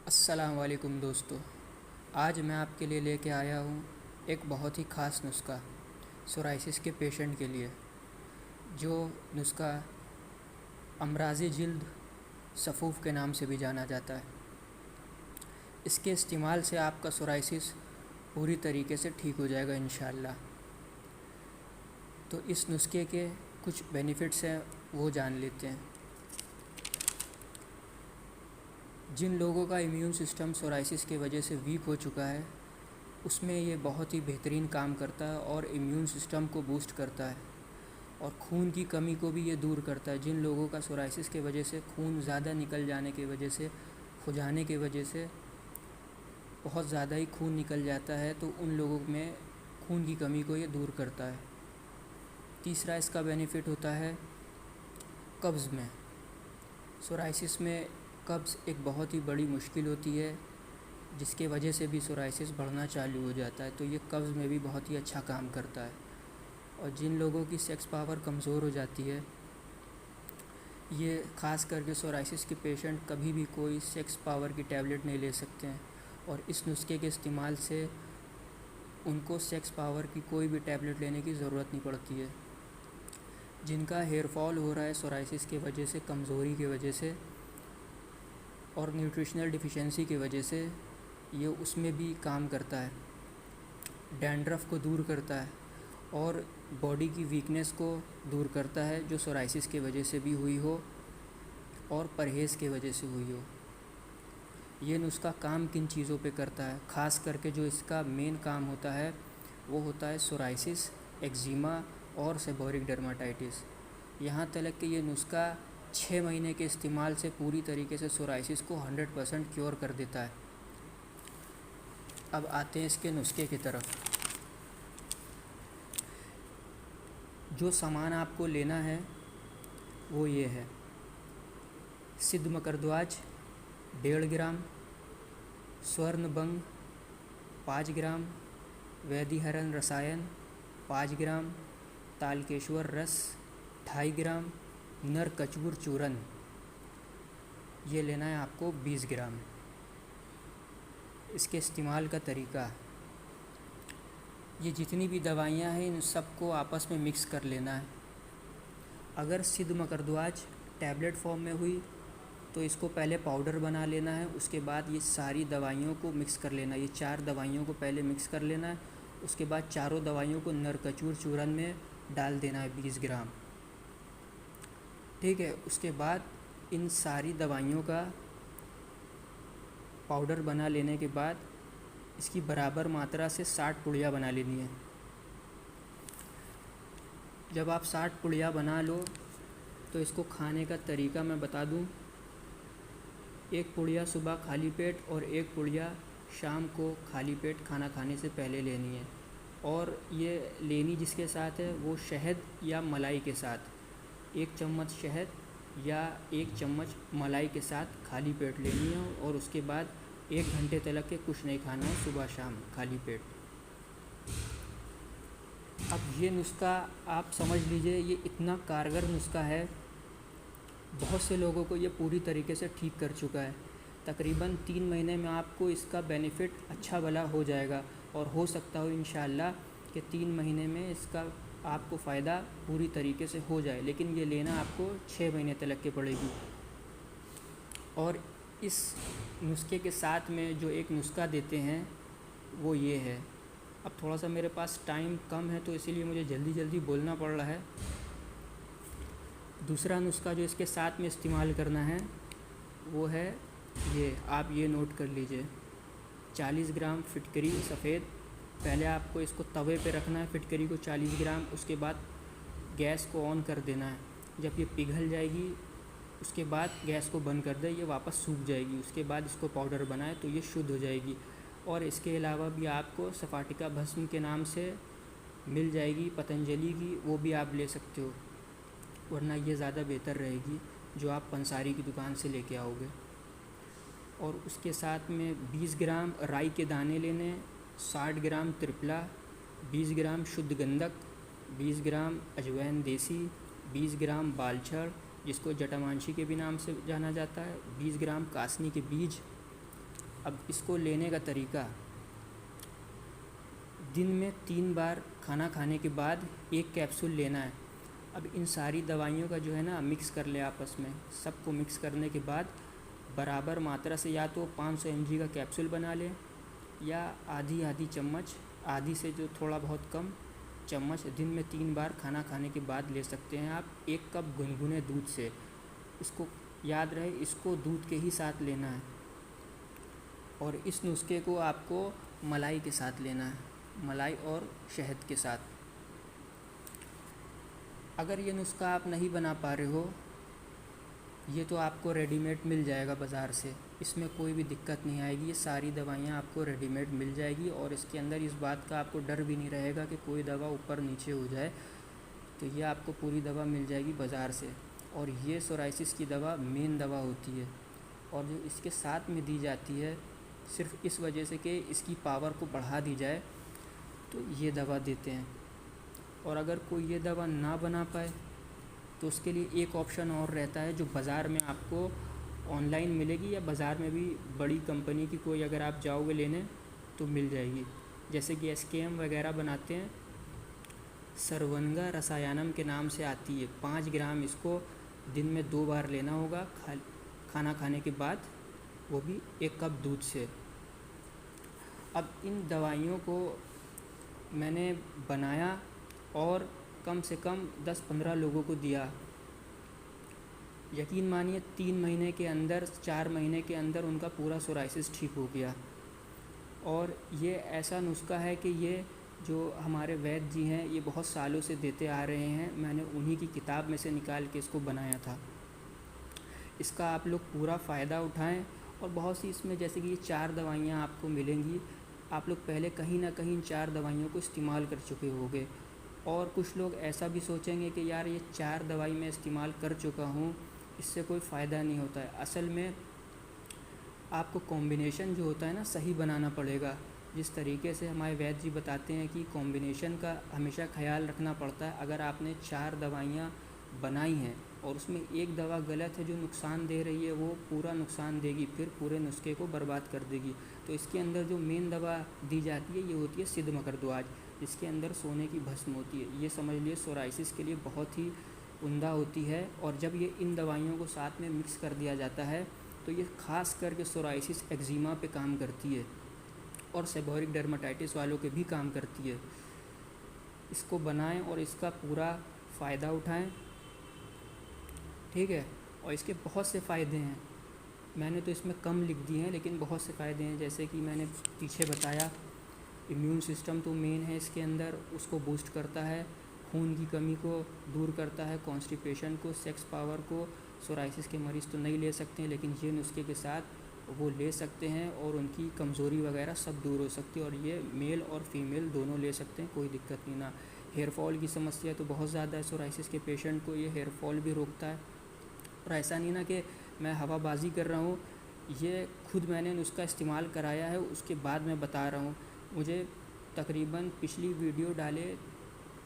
अस्सलाम वालेकुम दोस्तों। आज मैं आपके लिए लेके आया हूँ एक बहुत ही ख़ास नुस्खा सोराइसिस के पेशेंट के लिए। जो नुस्खा अमराज़ी जिल्द सफ़ूफ़ के नाम से भी जाना जाता है। इसके इस्तेमाल से आपका सोराइसिस पूरी तरीके से ठीक हो जाएगा इंशाअल्लाह। तो इस नुस्खे के कुछ बेनिफिट्स हैं, वो जान लेते हैं। जिन लोगों का इम्यून सिस्टम सोराइसिस की वजह से वीक हो चुका है, उसमें ये बहुत ही बेहतरीन काम करता है और इम्यून सिस्टम को बूस्ट करता है और खून की कमी को भी ये दूर करता है। जिन लोगों का सोराइसिस की वजह से खून ज़्यादा निकल जाने की वजह से, खुजाने की वजह से बहुत ज़्यादा ही खून निकल जाता है, तो उन लोगों में खून की कमी को ये दूर करता है। तीसरा इसका बेनिफिट होता है कब्ज़ में। सोराइसिस में कब्ज़ एक बहुत ही बड़ी मुश्किल होती है, जिसके वजह से भी सोराइसिस बढ़ना चालू हो जाता है। तो ये कब्ज़ में भी बहुत ही अच्छा काम करता है। और जिन लोगों की सेक्स पावर कमज़ोर हो जाती है, ये ख़ास करके सोराइसिस के पेशेंट कभी भी कोई सेक्स पावर की टैबलेट नहीं ले सकते हैं, और इस नुस्खे के इस्तेमाल से उनको सेक्स पावर की कोई भी टैबलेट लेने की ज़रूरत नहीं पड़ती है। जिनका हेयर फॉल हो रहा है सोराइसिस की वजह से, कमज़ोरी की वजह से और न्यूट्रिशनल डिफिशिएंसी की वजह से, ये उसमें भी काम करता है। डैंड्रफ को दूर करता है और बॉडी की वीकनेस को दूर करता है, जो सोराइसिस की वजह से भी हुई हो और परहेज़ की वजह से हुई हो। ये नुस्खा काम किन चीज़ों पे करता है? ख़ास करके जो इसका मेन काम होता है वो होता है सोराइसिस, एक्जिमा और सेबोरिक डर्माटाइटिस। यहाँ तक कि ये नुस्खा 6 महीने के इस्तेमाल से पूरी तरीके से सोराइसिस को 100% क्योर कर देता है। अब आते हैं इसके नुस्खे की तरफ। जो सामान आपको लेना है वो ये है: सिद्ध मकरद्वाज 1.5 ग्राम, स्वर्णभंग 5 ग्राम, वैदिहरण रसायन 5 ग्राम, तालकेश्वर रस 2.5 ग्राम, नरकचूर चूर्ण ये लेना है आपको 20 ग्राम। इसके इस्तेमाल का तरीका: ये जितनी भी दवाइयाँ हैं इन सबको आपस में मिक्स कर लेना है। अगर सिद्ध मकरद्वाज टैबलेट फॉर्म में हुई तो इसको पहले पाउडर बना लेना है, उसके बाद ये सारी दवाइयों को मिक्स कर लेना है। ये 4 दवाइयों को पहले मिक्स कर लेना है, उसके बाद चारों दवाइयों को नरकचूर चूर्ण में डाल देना है 20 ग्राम। ठीक है। उसके बाद इन सारी दवाइयों का पाउडर बना लेने के बाद इसकी बराबर मात्रा से 60 पुड़िया बना लेनी है। जब आप 60 पुड़िया बना लो तो इसको खाने का तरीका मैं बता दूं। 1 पुड़िया सुबह खाली पेट और 1 पुड़िया शाम को खाली पेट खाना खाने से पहले लेनी है। और ये लेनी जिसके साथ है वो शहद या मलाई के साथ, 1 चम्मच शहद या 1 चम्मच मलाई के साथ खाली पेट लेनी है। और उसके बाद 1 घंटे तक के कुछ नहीं खाना है, सुबह शाम खाली पेट। अब ये नुस्खा आप समझ लीजिए, ये इतना कारगर नुस्खा है, बहुत से लोगों को ये पूरी तरीके से ठीक कर चुका है। तकरीबन 3 महीने में आपको इसका बेनिफिट अच्छा भला हो जाएगा, और हो सकता हो इंशाअल्लाह कि 3 महीने में इसका आपको फ़ायदा पूरी तरीके से हो जाए। लेकिन ये लेना आपको 6 महीने तक के पड़ेगी। और इस नुस्खे के साथ में जो एक नुस्खा देते हैं वो ये है। अब थोड़ा सा मेरे पास टाइम कम है तो इसीलिए मुझे जल्दी जल्दी बोलना पड़ रहा है। दूसरा नुस्खा जो इसके साथ में इस्तेमाल करना है वो है ये, आप ये नोट कर लीजिए। 40 ग्राम फिटकरी सफ़ेद, पहले आपको इसको तवे पे रखना है फिटकरी को 40 ग्राम। उसके बाद गैस को ऑन कर देना है। जब ये पिघल जाएगी उसके बाद गैस को बंद कर दे, ये वापस सूख जाएगी। उसके बाद इसको पाउडर बनाए तो ये शुद्ध हो जाएगी। और इसके अलावा भी आपको सफाटिका भस्म के नाम से मिल जाएगी पतंजलि की, वो भी आप ले सकते हो, वरना ये ज़्यादा बेहतर रहेगी जो आप पंसारी की दुकान से लेके आओगे। और उसके साथ में 20 ग्राम राई के दाने लेने, 60 ग्राम त्रिफला, 20 ग्राम शुद्ध गंधक, 20 ग्राम अजवाइन देसी, 20 ग्राम बालछड़ जिसको जटामांसी के भी नाम से जाना जाता है, 20 ग्राम कासनी के बीज, अब इसको लेने का तरीका, दिन में 3 बार खाना खाने के बाद 1 कैप्सूल लेना है। अब इन सारी दवाइयों का जो है ना मिक्स कर ले आपस में, सबको मिक्स करने के बाद बराबर मात्रा से या तो 500 mg का कैप्सूल बना लें या आधी आधी चम्मच, आधी से जो थोड़ा बहुत कम चम्मच दिन में 3 बार खाना खाने के बाद ले सकते हैं आप 1 कप गुनगुने दूध से। इसको याद रहे, इसको दूध के ही साथ लेना है और इस नुस्खे को आपको मलाई के साथ लेना है, मलाई और शहद के साथ। अगर ये नुस्खा आप नहीं बना पा रहे हो, ये तो आपको रेडीमेड मिल जाएगा बाज़ार से, इसमें कोई भी दिक्कत नहीं आएगी। ये सारी दवाइयाँ आपको रेडीमेड मिल जाएगी और इसके अंदर इस बात का आपको डर भी नहीं रहेगा कि कोई दवा ऊपर नीचे हो जाए। तो ये आपको पूरी दवा मिल जाएगी बाज़ार से। और ये सोराइसिस की दवा मेन दवा होती है और जो इसके साथ में दी जाती है सिर्फ इस वजह से कि इसकी पावर को बढ़ा दी जाए, तो ये दवा देते हैं। और अगर कोई ये दवा ना बना पाए तो उसके लिए एक ऑप्शन और रहता है जो बाज़ार में आपको ऑनलाइन मिलेगी या बाज़ार में भी बड़ी कंपनी की कोई अगर आप जाओगे लेने तो मिल जाएगी। जैसे कि SKM वगैरह बनाते हैं, सर्वंगा रसायनम के नाम से आती है। 5 ग्राम इसको दिन में 2 बार लेना होगा खाना खाने के बाद, वो भी 1 कप दूध से। अब इन दवाइयों को मैंने बनाया और कम से कम 10-15 लोगों को दिया। यकीन मानिए 3 महीने के अंदर, 4 महीने के अंदर उनका पूरा सोराइसिस ठीक हो गया। और ये ऐसा नुस्खा है कि ये जो हमारे वैद्य जी हैं ये बहुत सालों से देते आ रहे हैं। मैंने उन्हीं की किताब में से निकाल के इसको बनाया था। इसका आप लोग पूरा फ़ायदा उठाएं। और बहुत सी इसमें जैसे कि ये 4 दवाइयाँ आपको मिलेंगी, आप लोग पहले कहीं ना कहीं इन 4 दवाइयों को इस्तेमाल कर चुके होंगे। और कुछ लोग ऐसा भी सोचेंगे कि यार ये 4 दवाई मैं इस्तेमाल कर चुका हूँ, इससे कोई फ़ायदा नहीं होता है। असल में आपको कॉम्बिनेशन जो होता है ना सही बनाना पड़ेगा। जिस तरीके से हमारे वैद्य जी बताते हैं कि कॉम्बिनेशन का हमेशा ख्याल रखना पड़ता है। अगर आपने 4 दवाइयाँ बनाई हैं और उसमें एक दवा गलत है जो नुकसान दे रही है, वो पूरा नुकसान देगी, फिर पूरे नुस्खे को बर्बाद कर देगी। तो इसके अंदर जो मेन दवा दी जाती है ये होती है सिद्ध मकरदोआज, जिसके अंदर सोने की भस्म होती है। ये समझ लिए सोराइसिस के लिए बहुत ही उम्दा होती है। और जब ये इन दवाइयों को साथ में मिक्स कर दिया जाता है तो ये ख़ास करके सोराइसिस एक्जिमा पे काम करती है और सेबोरिक डर्माटाइटिस वालों के भी काम करती है। इसको बनाएं और इसका पूरा फ़ायदा उठाएं, ठीक है। और इसके बहुत से फ़ायदे हैं, मैंने तो इसमें कम लिख दिए हैं लेकिन बहुत से फ़ायदे हैं। जैसे कि मैंने पीछे बताया, इम्यून सिस्टम तो मेन है इसके अंदर, उसको बूस्ट करता है, खून की कमी को दूर करता है, कॉन्स्टिपेशन को, सेक्स पावर को। सोराइसिस के मरीज़ तो नहीं ले सकते हैं लेकिन ये नुस्खे के साथ वो ले सकते हैं और उनकी कमज़ोरी वगैरह सब दूर हो सकती है। और ये मेल और फीमेल दोनों ले सकते हैं, कोई दिक्कत नहीं ना। हेयर फॉल की समस्या तो बहुत ज़्यादा है सोराइसिस के पेशेंट को, ये हेयर फॉल भी रोकता है। और ऐसा नहीं ना कि मैं हवाबाजी कर रहा हूँ, ये खुद मैंने नुस्खा इस्तेमाल कराया है, उसके बाद मैं बता रहा हूँ। मुझे तकरीबन पिछली वीडियो डाले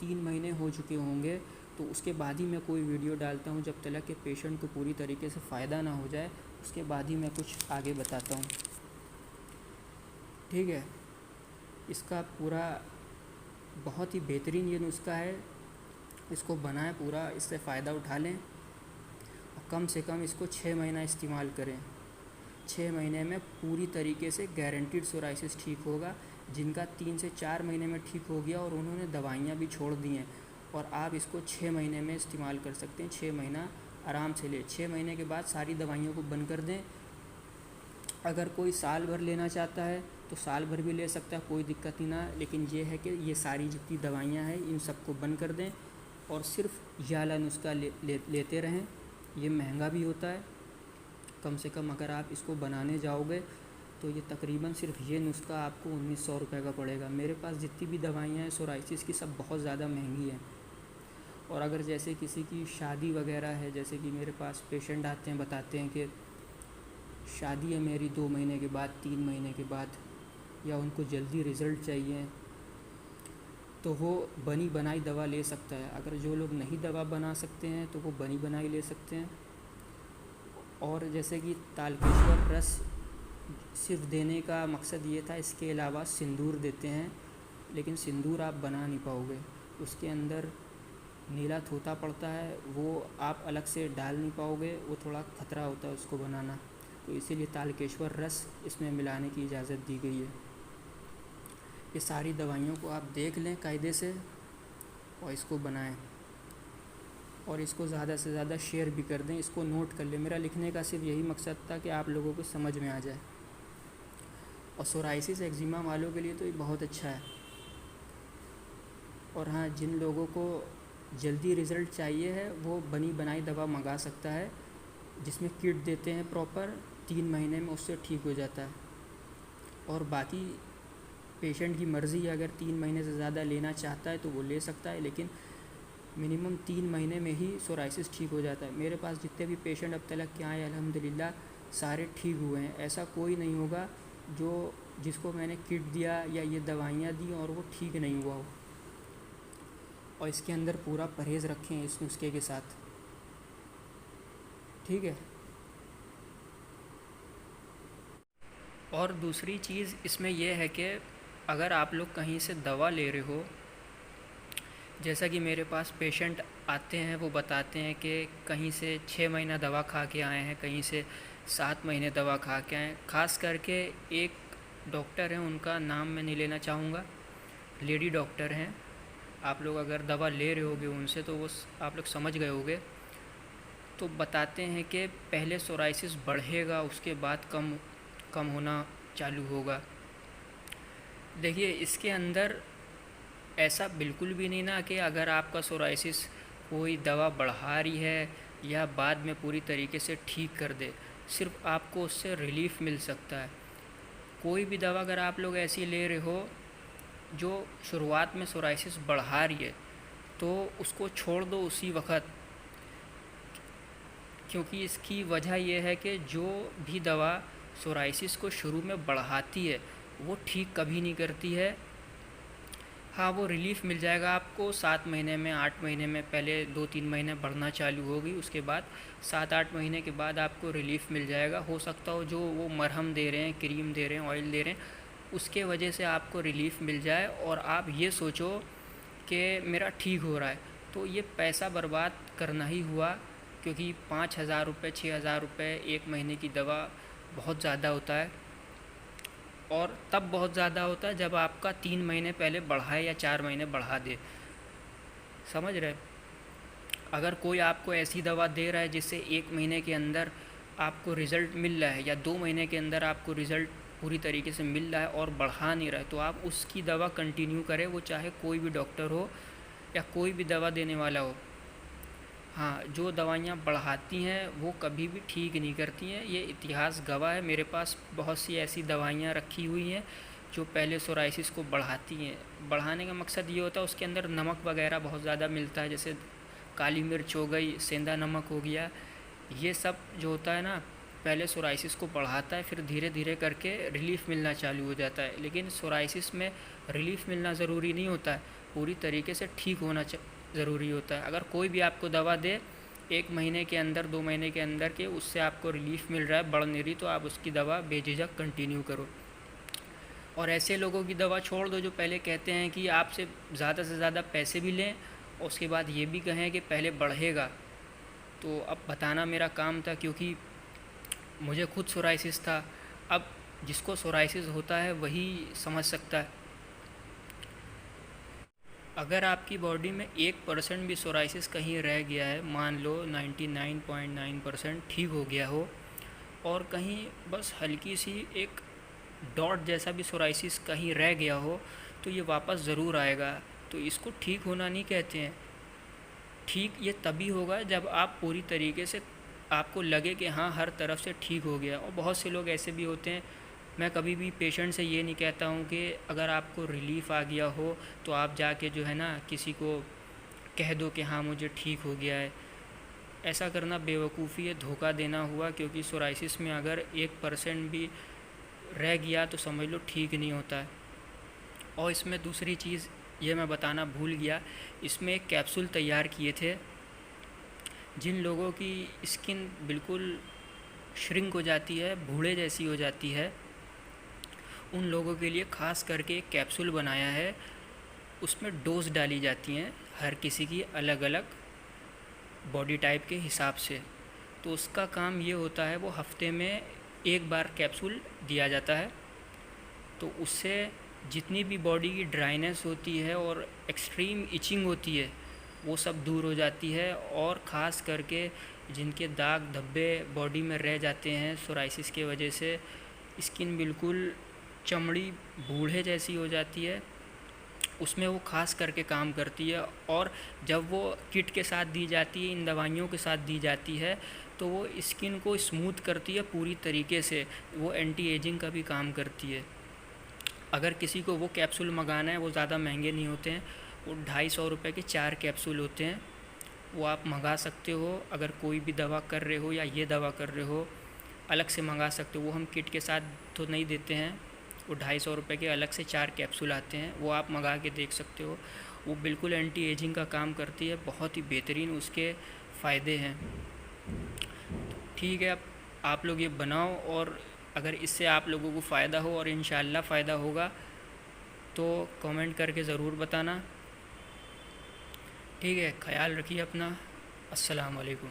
3 महीने हो चुके होंगे, तो उसके बाद ही मैं कोई वीडियो डालता हूँ। जब तक कि पेशेंट को पूरी तरीके से फ़ायदा ना हो जाए उसके बाद ही मैं कुछ आगे बताता हूँ, ठीक है। इसका पूरा बहुत ही बेहतरीन ये नुस्खा है, इसको बनाएं, पूरा इससे फ़ायदा उठा लें और कम से कम इसको 6 महीना इस्तेमाल करें। 6 महीने में पूरी तरीके से गारंटीड सोराइसिस ठीक होगा। जिनका 3 से 4 महीने में ठीक हो गया और उन्होंने दवाइयाँ भी छोड़ दी हैं, और आप इसको 6 महीने में इस्तेमाल कर सकते हैं। 6 महीना आराम से ले, 6 महीने के बाद सारी दवाइयों को बंद कर दें। अगर कोई साल भर लेना चाहता है तो साल भर भी ले सकता है, कोई दिक्कत नहीं ना। लेकिन ये है कि ये सारी जितनी दवाइयाँ हैं इन सबको बंद कर दें और सिर्फ ये वाला नुस्खा लेते रहें। ये महंगा भी होता है, कम से कम अगर आप इसको बनाने जाओगे तो ये तकरीबन सिर्फ ये नुस्खा आपको 1900 रुपये का पड़ेगा। मेरे पास जितनी भी दवाइयाँ हैं सोराइसिस की सब बहुत ज़्यादा महंगी हैं। और अगर जैसे किसी की शादी वगैरह है, जैसे कि मेरे पास पेशेंट आते हैं बताते हैं कि शादी है मेरी 2 महीने के बाद, 3 महीने के बाद, या उनको जल्दी रिज़ल्ट चाहिए, तो वो बनी बनाई दवा ले सकता है। अगर जो लोग नहीं दवा बना सकते हैं तो वो बनी बनाई ले सकते हैं। और जैसे कि तालकेश्वर रस सिर्फ देने का मकसद ये था। इसके अलावा सिंदूर देते हैं, लेकिन सिंदूर आप बना नहीं पाओगे। उसके अंदर नीला थोथा पड़ता है, वो आप अलग से डाल नहीं पाओगे, वो थोड़ा ख़तरा होता है उसको बनाना। तो इसीलिए तारकेश्वर रस इसमें मिलाने की इजाज़त दी गई है। ये सारी दवाइयों को आप देख लें कायदे से और इसको बनाएं, और इसको ज़्यादा से ज़्यादा शेयर भी कर दें, इसको नोट कर लें। मेरा लिखने का सिर्फ यही मकसद था कि आप लोगों को समझ में आ जाए। और सोराइसिस एक्जिमा वालों के लिए तो ये बहुत अच्छा है। और हाँ, जिन लोगों को जल्दी रिज़ल्ट चाहिए है वो बनी बनाई दवा मंगा सकता है, जिसमें किट देते हैं प्रॉपर, 3 महीने में उससे ठीक हो जाता है। और बाकी पेशेंट की मर्ज़ी है, अगर 3 महीने से ज़्यादा लेना चाहता है तो वो ले सकता है, लेकिन मिनिमम 3 महीने में ही सोराइसिस ठीक हो जाता है। मेरे पास जितने भी पेशेंट अब तक के आए अल्हम्दुलिल्लाह सारे ठीक हुए हैं। ऐसा कोई नहीं होगा जिसको मैंने किट दिया या ये दवाइयाँ दी और वो ठीक नहीं हुआ हो। और इसके अंदर पूरा परहेज़ रखें इस नुस्खे के साथ, ठीक है। और दूसरी चीज़ इसमें यह है कि अगर आप लोग कहीं से दवा ले रहे हो, जैसा कि मेरे पास पेशेंट आते हैं वो बताते हैं कि कहीं से 6 महीना दवा खा के आए हैं, कहीं से 7 महीने दवा खा के आए हैं। ख़ास करके एक डॉक्टर हैं, उनका नाम मैं नहीं लेना चाहूँगा, लेडी डॉक्टर हैं। आप लोग अगर दवा ले रहे होगे उनसे तो वो आप लोग समझ गए होगे। तो बताते हैं कि पहले सोराइसिस बढ़ेगा, उसके बाद कम होना चालू होगा। देखिए, इसके अंदर ऐसा बिल्कुल भी नहीं ना कि अगर आपका सोराइसिस कोई दवा बढ़ा रही है या बाद में पूरी तरीके से ठीक कर दे, सिर्फ आपको उससे रिलीफ़ मिल सकता है। कोई भी दवा अगर आप लोग ऐसी ले रहे हो जो शुरुआत में सोराइसिस बढ़ा रही है, तो उसको छोड़ दो उसी वक्त, क्योंकि इसकी वजह यह है कि जो भी दवा सोराइसिस को शुरू में बढ़ाती है वो ठीक कभी नहीं करती है। हाँ, वो रिलीफ़ मिल जाएगा आपको 7 महीने में, 8 महीने में। पहले 2-3 महीने बढ़ना चालू होगी, उसके बाद 7-8 महीने के बाद आपको रिलीफ़ मिल जाएगा। हो सकता हो जो वो मरहम दे रहे हैं, क्रीम दे रहे हैं, ऑयल दे रहे हैं, उसके वजह से आपको रिलीफ़ मिल जाए और आप ये सोचो कि मेरा ठीक हो रहा है। तो ये पैसा बर्बाद करना ही हुआ, क्योंकि 5,000 रुपये 6,000 रुपये 1 महीने की दवा बहुत ज़्यादा होता है। और तब बहुत ज़्यादा होता है जब आपका 3 महीने पहले बढ़ाए या 4 महीने बढ़ा दे, समझ रहे। अगर कोई आपको ऐसी दवा दे रहा है जिससे 1 महीने के अंदर आपको रिज़ल्ट मिल रहा है या 2 महीने के अंदर आपको रिज़ल्ट पूरी तरीके से मिल रहा है और बढ़ा नहीं रहा है, तो आप उसकी दवा कंटिन्यू करें, वो चाहे कोई भी डॉक्टर हो या कोई भी दवा देने वाला हो। हाँ, जो दवाइयाँ बढ़ाती हैं वो कभी भी ठीक नहीं करती हैं, ये इतिहास गवाह है। मेरे पास बहुत सी ऐसी दवाइयाँ रखी हुई हैं जो पहले सोराइसिस को बढ़ाती हैं। बढ़ाने का मकसद ये होता है उसके अंदर नमक वगैरह बहुत ज़्यादा मिलता है, जैसे काली मिर्च हो गई, सेंधा नमक हो गया। ये सब जो होता है ना, पहले सोराइसिस को बढ़ाता है, फिर धीरे धीरे करके रिलीफ़ मिलना चालू हो जाता है। लेकिन सोराइसिस में रिलीफ़ मिलना ज़रूरी नहीं होता है, पूरी तरीके से ठीक होना ज़रूरी होता है। अगर कोई भी आपको दवा दे 1 महीने के अंदर, 2 महीने के अंदर के उससे आपको रिलीफ़ मिल रहा है, बढ़ नहीं रही, तो आप उसकी दवा बेझिझक कंटिन्यू करो। और ऐसे लोगों की दवा छोड़ दो जो पहले कहते हैं कि आपसे ज़्यादा से ज़्यादा पैसे भी लें और उसके बाद ये भी कहें कि पहले बढ़ेगा। तो अब बताना मेरा काम था, क्योंकि मुझे खुद सोराइसिस था। अब जिसको सोराइसिस होता है वही समझ सकता है। अगर आपकी बॉडी में 1% भी सोराइसिस कहीं रह गया है, मान लो 99.9% ठीक हो गया हो, और कहीं बस हल्की सी एक डॉट जैसा भी सोराइसिस कहीं रह गया हो, तो ये वापस ज़रूर आएगा। तो इसको ठीक होना नहीं कहते हैं। ठीक ये तभी होगा जब आप पूरी तरीके से आपको लगे कि हाँ हर तरफ से ठीक हो गया। और बहुत से लोग ऐसे भी होते हैं, मैं कभी भी पेशेंट से ये नहीं कहता हूँ कि अगर आपको रिलीफ़ आ गया हो तो आप जाके जो है ना किसी को कह दो कि हाँ मुझे ठीक हो गया है। ऐसा करना बेवकूफ़ी है, धोखा देना हुआ, क्योंकि सोराइसिस में अगर 1% भी रह गया तो समझ लो ठीक नहीं होता है। और इसमें दूसरी चीज़ ये मैं बताना भूल गया, इसमें एक कैप्सूल तैयार किए थे जिन लोगों की स्किन बिल्कुल श्रिंक हो जाती है, भूरे जैसी हो जाती है, उन लोगों के लिए ख़ास करके एक कैप्सूल बनाया है। उसमें डोज डाली जाती हैं हर किसी की अलग अलग बॉडी टाइप के हिसाब से। तो उसका काम ये होता है, वो हफ्ते में एक बार कैप्सूल दिया जाता है। तो उससे जितनी भी बॉडी की ड्राइनेस होती है और एक्सट्रीम इचिंग होती है वो सब दूर हो जाती है। और ख़ास करके जिनके दाग धब्बे बॉडी में रह जाते हैं सोराइसिस के वजह से, स्किन बिल्कुल चमड़ी बूढ़े जैसी हो जाती है, उसमें वो ख़ास करके काम करती है। और जब वो किट के साथ दी जाती है, इन दवाइयों के साथ दी जाती है, तो वो स्किन को स्मूथ करती है पूरी तरीके से। वो एंटी एजिंग का भी काम करती है। अगर किसी को वो कैप्सूल मंगाना है, वो ज़्यादा महंगे नहीं होते हैं, वो 250 रुपये के 4 कैप्सूल होते हैं, वो आप मंगा सकते हो। अगर कोई भी दवा कर रहे हो या ये दवा कर रहे हो, अलग से मंगा सकते हो। वो हम किट के साथ तो नहीं देते हैं, वो 250 रुपये के अलग से 4 कैप्सूल आते हैं, वो आप मंगा के देख सकते हो। वो बिल्कुल एंटी एजिंग का काम करती है, बहुत ही बेहतरीन उसके फ़ायदे हैं। ठीक है, अब आप लोग ये बनाओ, और अगर इससे आप लोगों को फ़ायदा हो, और इंशाल्लाह फ़ायदा होगा, तो कमेंट करके ज़रूर बताना। ठीक है, ख्याल रखिए अपना। अस्सलाम वालेकुम।